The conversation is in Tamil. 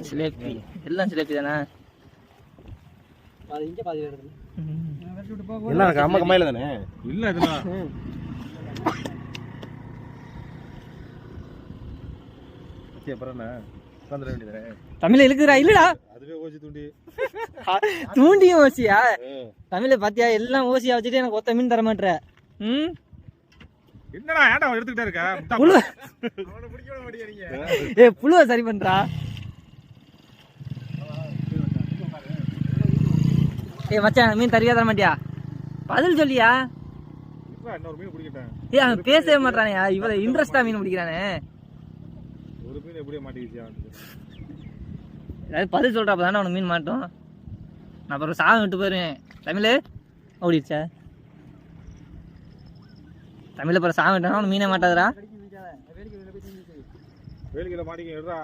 சிலேபி எல்லாம் சிலேபி தானே. எல்லாம் அம்மா கம்மாயில தானே இல்ல இதெல்லாம் தமிழ இழுக்குறா இல்லடா. தூண்டியும் ஓசியா தமிழ பாத்தியா? எல்லாம் ஓசியா வச்சுட்டு எனக்கு ஒத்த மீன் தர மாட்டேற. என்னடா ஏன்டா எடுத்துக்கிட்டே இருக்க? ஏய் புழுவ சரி பண்றா. ஏய் மச்சான் மீன் தரியா தர மாட்டியா? பதில் சொல்லியா? இன்னொரு மீன் பிடிக்கிட்டேன். ஏய் அவன் பேசவே மாட்டானேயா. இவ்வளவு இன்ட்ரெஸ்டா மீன் பிடிக்கிறானே. ஒரு மீன் எப்படியே மாட்டிக்கிச்சியா? ஏதாவது பதில் சொல்றப்ப தானே அவனுக்கு மீன் மாட்டோம். நான் அப்புறம் சாகம் விட்டு போயிருவேன். தமிழ் ஓடிடுச்சா? தமிழ் அப்புறம் சாகம் விட்டானா அவனுக்கு மீனே மாட்டாதுடா. வேலிக்கையில மாட்டிக்க